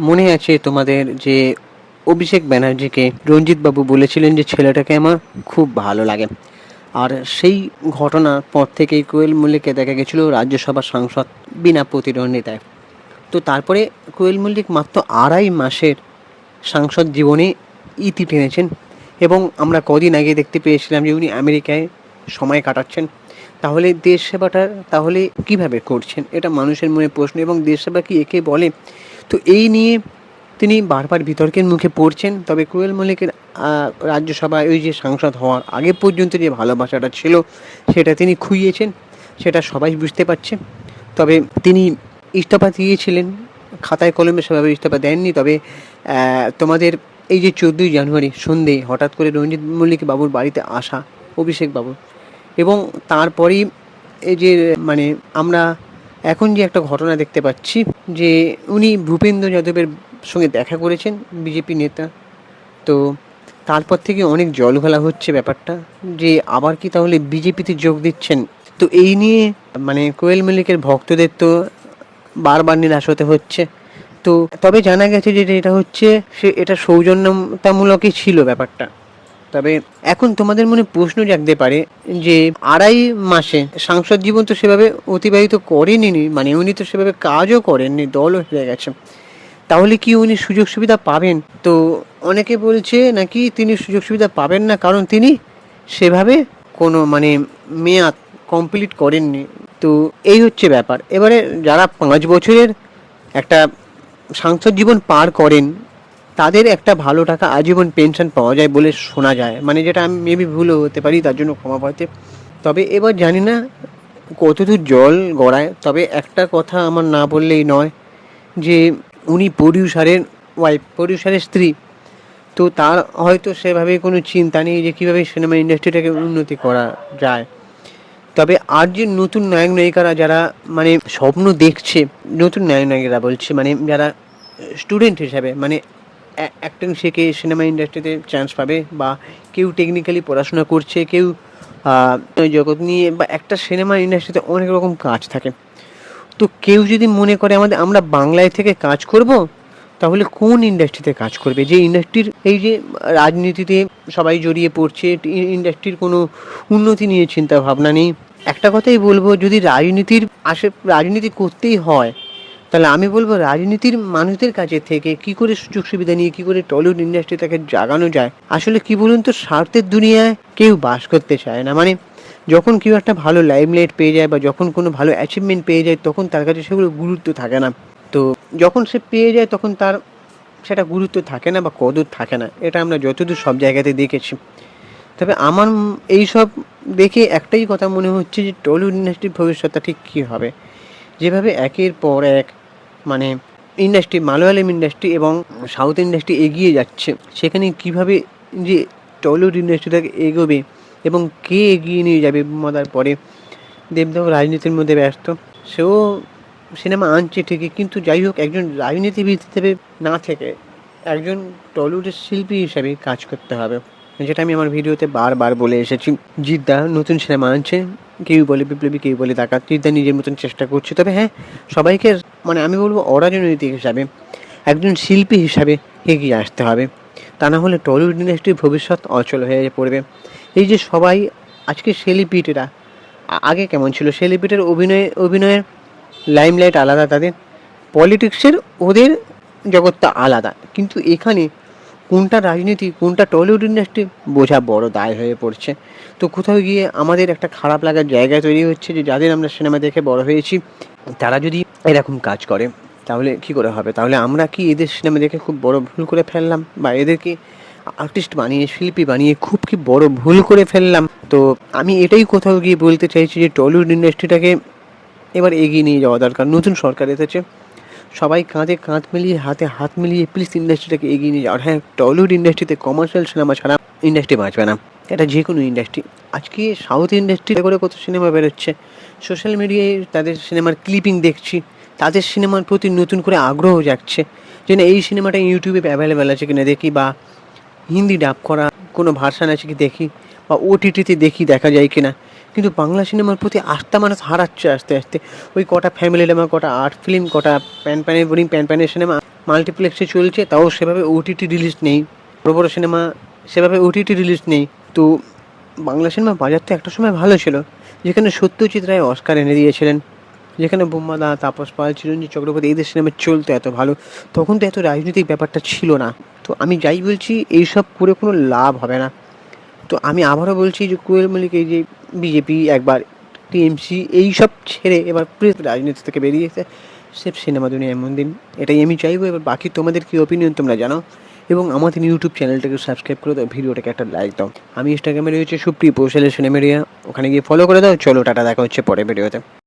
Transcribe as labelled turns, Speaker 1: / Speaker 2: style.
Speaker 1: মনে আছে তোমাদের যে অভিষেক ব্যানার্জিকে রঞ্জিত বাবু বলেছিলেন যে ছেলেটাকে আমার খুব ভালো লাগে, আর সেই ঘটনার পর থেকেই কোয়েল মল্লিককে দেখা গেছিল রাজ্যসভার সাংসদ বিনা প্রতিদ্বন্দ্বিতায়। তো তারপরে কোয়েল মল্লিক মাত্র 2.5 মাসের সাংসদ জীবনে ইতি টেনেছেন, এবং আমরা কদিন আগে দেখতে পেয়েছিলাম যে উনি আমেরিকায় সময় কাটাচ্ছেন। তাহলে দেশ সেবাটা তাহলে কিভাবে করছেন, এটা মানুষের মনে প্রশ্ন। এবং দেশ সেবা কি একে বলে? তো এই নিয়ে তিনি বারবার বিতর্কের মুখে পড়ছেন। তবে কোয়েল মল্লিকের রাজ্যসভায় ওই যে সাংসদ হওয়ার আগে পর্যন্ত যে ভালোবাসাটা ছিল সেটা তিনি খুইয়েছেন, সেটা সবাই বুঝতে পারছে। তবে তিনি ইস্তফা দিয়েছিলেন, খাতায় কলমে সেভাবে ইস্তফা দেননি। তবে তোমাদের এই যে 14ই জানুয়ারি সন্ধে হঠাৎ করে রঞ্জিত মল্লিক বাবুর বাড়িতে আসা অভিষেক বাবু, এবং তারপরেই এই যে মানে আমরা এখন যে একটা ঘটনা দেখতে পাচ্ছি যে উনি ভূপেন্দ্র যাদবের সঙ্গে দেখা করেছেন, বিজেপি নেতা। তো তারপর থেকে অনেক জলঘোলা হচ্ছে ব্যাপারটা, যে আবার কি তাহলে বিজেপিতে যোগ দিচ্ছেন। তো এই নিয়ে মানে কোয়েল মল্লিকের ভক্তদের তো বারবার নিরাশ হতে হচ্ছে। তো তবে জানা গেছে যে এটা হচ্ছে এটা সৌজন্যতামূলকই ছিল ব্যাপারটা। তবে এখন তোমাদের মনে প্রশ্ন জাগতে পারে যে 2.5 মাসে সাংসদ জীবন তো সেভাবে অতিবাহিত করেনি, মানে উনি তো সেভাবে কাজও করেননি, দলও হেরে গেছে। তাহলে কি উনি সুযোগ সুবিধা পাবেন? তো অনেকে বলছে নাকি তিনি সুযোগ সুবিধা পাবেন না, কারণ তিনি সেভাবে কোনো মানে মেয়াদ কমপ্লিট করেননি। তো এই হচ্ছে ব্যাপার। এবারে যারা 5 বছরের একটা সাংসদ জীবন পার করেন তাদের একটা ভালো টাকা আজীবন পেনশন পাওয়া যায় বলে শোনা যায়, মানে যেটা আমি মেবি ভুলও হতে পারি, তার জন্য ক্ষমা পাতে। তবে এবার জানি না কতদূর জল গড়ায়। তবে একটা কথা আমার না বললেই নয়, যে উনি প্রডিউসারের ওয়াইফ, প্রডিউসারের স্ত্রী। তো তার হয়তো সেভাবে কোনো চিন্তা নেই যে কীভাবে সিনেমা ইন্ডাস্ট্রিটাকে উন্নতি করা যায়। তবে আর যে নতুন নায়ক নায়িকারা যারা মানে স্বপ্ন দেখছে, নতুন নায়ক নায়িকারা বলছে, মানে যারা স্টুডেন্ট হিসাবে মানে অ্যাক্টিং শিখে সিনেমা ইন্ডাস্ট্রিতে চান্স পাবে, বা কেউ টেকনিক্যালি পড়াশোনা করছে, কেউ ওই জগৎ নিয়ে, বা একটা সিনেমা ইন্ডাস্ট্রিতে অনেক রকম কাজ থাকে। তো কেউ যদি মনে করে আমরা বাংলায় থেকে কাজ করব, তাহলে কোন ইন্ডাস্ট্রিতে কাজ করবে? যে ইন্ডাস্ট্রির এই যে রাজনীতিতে সবাই জড়িয়ে পড়ছে, ইন্ডাস্ট্রির কোনো উন্নতি নিয়ে চিন্তা ভাবনা নেই। একটা কথাই বলবো, যদি রাজনীতি করতেই হয়, তাহলে আমি বলবো রাজনীতির মানুষদের কাছে থেকে কি করে সুযোগ সুবিধা নিয়ে কি করে টলিউড ইন্ডাস্ট্রিটাকে জাগানো যায়। আসলে কি বলুন তো, স্বার্থের দুনিয়ায় কেউ বাস করতে চায় না। মানে যখন কেউ একটা ভালো লাইমলাইট পেয়ে যায় বা যখন কোনো ভালো অ্যাচিভমেন্ট পেয়ে যায়, তখন তার কাছে সেগুলো গুরুত্ব থাকে না। তো যখন সে পেয়ে যায় তখন তার সেটা গুরুত্ব থাকে না বা কদর থাকে না। এটা আমরা যতদূর সব জায়গাতে দেখেছি। তবে আমার এই সব দেখে একটাই কথা মনে হচ্ছে যে টলিউড ইন্ডাস্ট্রির ভবিষ্যৎটা ঠিক কী হবে। যেভাবে একের পর এক মানে ইন্ডাস্ট্রি, মালয়ালম ইন্ডাস্ট্রি এবং সাউথ ইন্ডাস্ট্রি এগিয়ে যাচ্ছে, সেখানে কিভাবে যে টলিউড ইন্ডাস্ট্রিটাকে এগোবে এবং কে এগিয়ে নিয়ে যাবে মদার পরে। দেবদাও রাজনীতির মধ্যে ব্যস্ত, সেও সিনেমা আনছে ঠিকই, কিন্তু যাই হোক একজন রাজনীতিবিদ হিসেবে না থেকে একজন টলিউডের শিল্পী হিসাবে কাজ করতে হবে, যেটা আমি আমার ভিডিওতে বারবার বলে এসেছি। জিদ্দা নতুন সিনেমা আনছে, কেউ বলে বিপ্লবী, কেউ বলে ডাকাত। জিদ্দা নিজের মতন চেষ্টা করছে। তবে হ্যাঁ, সবাইকে মানে আমি বলবো অরাজনৈতিক হিসাবে একজন শিল্পী হিসাবে এগিয়ে আসতে হবে, তা না হলে টলিউড ইন্ডাস্ট্রির ভবিষ্যৎ অচল হয়ে পড়বে। এই যে সবাই আজকে সেলিব্রিটিরা, আগে কেমন ছিল, সেলিব্রিটির অভিনয়ের লাইমলাইট আলাদা, তাদের পলিটিক্সের ওদের জগৎটা আলাদা, কিন্তু এখানে কোনটা রাজনীতি কোনটা টলিউড ইন্ডাস্ট্রি বোঝা বড় দায় হয়ে পড়ছে। তো কোথাও গিয়ে আমাদের একটা খারাপ লাগার জায়গা তৈরি হচ্ছে যে যাদের আমরা সিনেমা দেখে বড় হয়েছি, তারা যদি এরকম কাজ করে তাহলে কি করে হবে? তাহলে আমরা কি এদের সিনেমা দেখে খুব বড় ভুল করে ফেললাম, বা এদেরকে আর্টিস্ট বানিয়ে শিল্পী বানিয়ে খুব কি বড় ভুল করে ফেললাম? তো আমি এটাই কোথাও গিয়ে বলতে চাইছি যে টলিউড ইন্ডাস্ট্রিটাকে এবার এগিয়ে নিয়ে যাওয়া দরকার। নতুন সরকার এসেছে, সবাই কাঁধে কাঁধ মিলিয়ে হাতে হাত মিলিয়ে প্লিজ ইন্ডাস্ট্রিটাকে এগিয়ে নিয়ে যাওয়ার। হ্যাঁ, টলিউড ইন্ডাস্ট্রিতে কমার্শিয়াল সিনেমা ছাড়া ইন্ডাস্ট্রি বাঁচবে না, এটা যে কোনো ইন্ডাস্ট্রি। আজকে সাউথ ইন্ডাস্ট্রি করে কত সিনেমা বেরোচ্ছে, সোশ্যাল মিডিয়ায় তাদের সিনেমার ক্লিপিং দেখছি, তাদের সিনেমার প্রতি নতুন করে আগ্রহ জাগছে যে না এই সিনেমাটা ইউটিউবে অ্যাভেলেবেল আছে কিনা দেখি, বা হিন্দি ডাব করা কোনো ভার্সান আছে কি দেখি, বা ওটিটিতে দেখা যায় কিনা। কিন্তু বাংলা সিনেমার প্রতি আস্থা মানুষ হারাচ্ছে আস্তে আস্তে। ওই কটা ফ্যামিলি ড্রামা, কটা আর্ট ফিল্ম, কটা প্যান প্যানের সিনেমা মাল্টিপ্লেক্সে চলছে, তাও সেভাবে ওটিটি রিলিজ নেই। বড় বড় সিনেমা সেভাবে ওটিটি রিলিজ নেই। তো বাংলা সিনেমা বাজার তো একটা সময় ভালো ছিল, যেখানে সত্যজিৎ রায় অস্কার এনে দিয়েছিলেন, যেখানে বোম্মাদা, তাপস পাল, চিরঞ্জিত চক্রবর্তী এদের সিনেমা চলতো এত ভালো। তখন তো এত রাজনৈতিক ব্যাপারটা ছিল না। তো আমি যাই বলছি, এইসব করে কোনো লাভ হবে না। তো আমি আবারও বলছি যে কোয়েল মল্লিক এই যে বিজেপি, একবার টিএমসি, এইসব ছেড়ে এবার রাজনীতি থেকে বেরিয়ে এসে সেফ সিনেমা দুনিয়া এমন দিন, এটাই আমি চাইবো। এবার বাকি তোমাদের কী ওপিনিয়ন তোমরা জানাও, এবং আমাদের ইউটিউব চ্যানেলটাকে সাবস্ক্রাইব করে দাও, ভিডিওটাকে একটা লাইক দাও। আমি ইনস্টাগ্রামে রয়েছে সুপ্রিয় পৌশালের সিনেমেরিয়া, ওখানে গিয়ে ফলো করে দাও। চলো টাটা, দেখা হচ্ছে পরের ভিডিওতে।